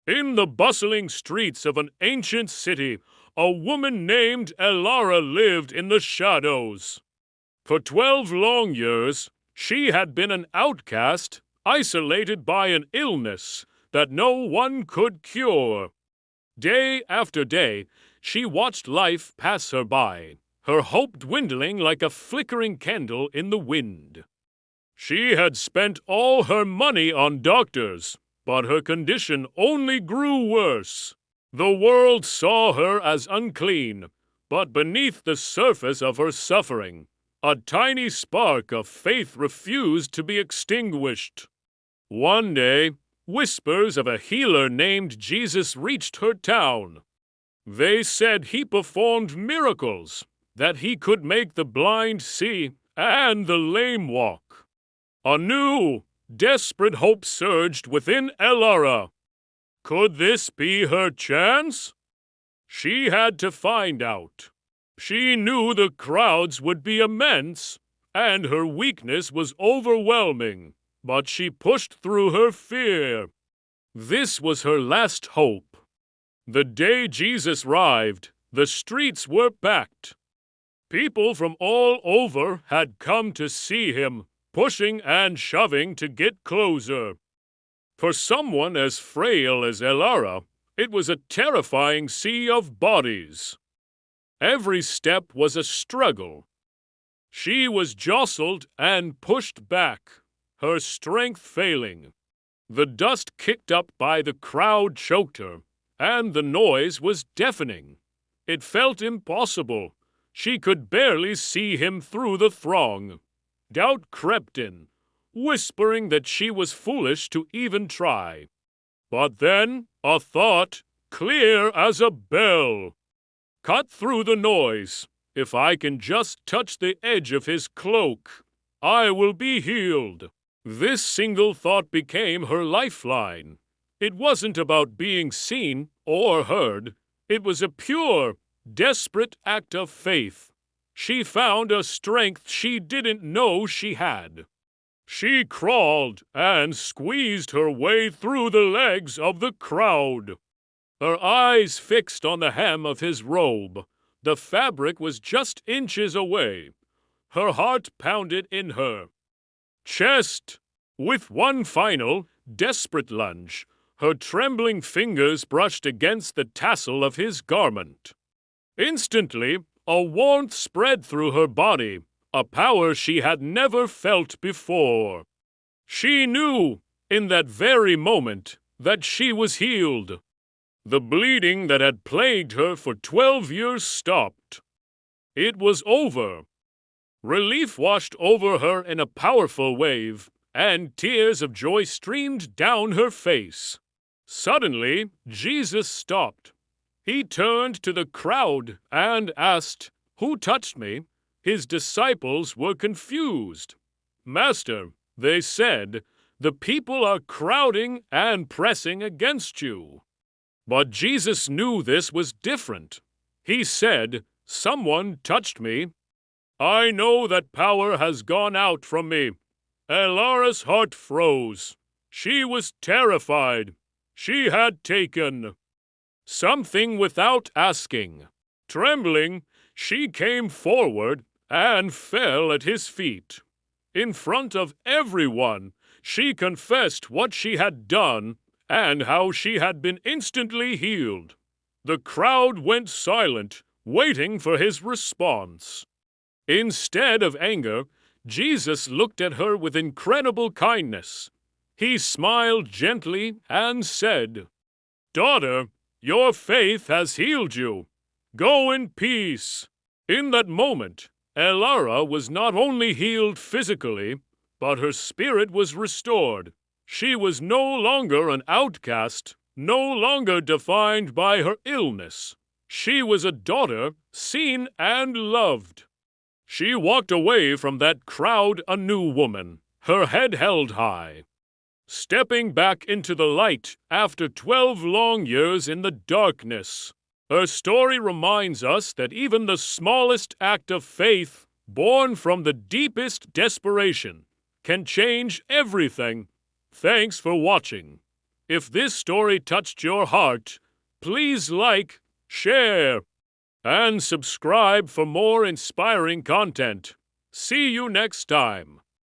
In the bustling streets of an ancient city, a woman named Elara lived in the shadows. For 12 long years, she had been an outcast, isolated by an illness that no one could cure. Day after day, she watched life pass her by, her hope dwindling like a flickering candle in the wind. She had spent all her money on doctors, but her condition only grew worse. The world saw her as unclean, but beneath the surface of her suffering, a tiny spark of faith refused to be extinguished. One day, whispers of a healer named Jesus reached her town. They said he performed miracles, that he could make the blind see and the lame walk. A new, desperate hope surged within Elara. Could this be her chance? She had to find out. She knew the crowds would be immense, and her weakness was overwhelming, but she pushed through her fear. This was her last hope. The day Jesus arrived, the streets were packed. People from all over had come to see him, pushing and shoving to get closer. For someone as frail as Elara, it was a terrifying sea of bodies. Every step was a struggle. She was jostled and pushed back, her strength failing. The dust kicked up by the crowd choked her, and the noise was deafening. It felt impossible. She could barely see him through the throng. Doubt crept in, whispering that she was foolish to even try. But then a thought, clear as a bell. Cut through the noise. If I can just touch the edge of his cloak, I will be healed. This single thought became her lifeline. It wasn't about being seen or heard. It was a pure, desperate act of faith. She found a strength she didn't know she had. She crawled and squeezed her way through the legs of the crowd. Her eyes fixed on the hem of his robe. The fabric was just inches away. Her heart pounded in her chest. With one final, desperate lunge, her trembling fingers brushed against the tassel of his garment. Instantly, a warmth spread through her body, a power she had never felt before. She knew, in that very moment, that she was healed. The bleeding that had plagued her for 12 years stopped. It was over. Relief washed over her in a powerful wave, and tears of joy streamed down her face. Suddenly, Jesus stopped. He turned to the crowd and asked, "Who touched me?" His disciples were confused. "Master," they said, "the people are crowding and pressing against you." But Jesus knew this was different. He said, "Someone touched me. I know that power has gone out from me." Elara's heart froze. She was terrified. She had taken something without asking. Trembling, she came forward and fell at his feet. In front of everyone, she confessed what she had done and how she had been instantly healed. The crowd went silent, waiting for his response. Instead of anger, Jesus looked at her with incredible kindness. He smiled gently and said, "Daughter, your faith has healed you. Go in peace." In that moment, Elara was not only healed physically, but her spirit was restored. She was no longer an outcast, no longer defined by her illness. She was a daughter, seen and loved. She walked away from that crowd a new woman, her head held high, stepping back into the light after 12 long years in the darkness. Her story reminds us that even the smallest act of faith, born from the deepest desperation, can change everything. Thanks for watching. If this story touched your heart, please like, share, and subscribe for more inspiring content. See you next time.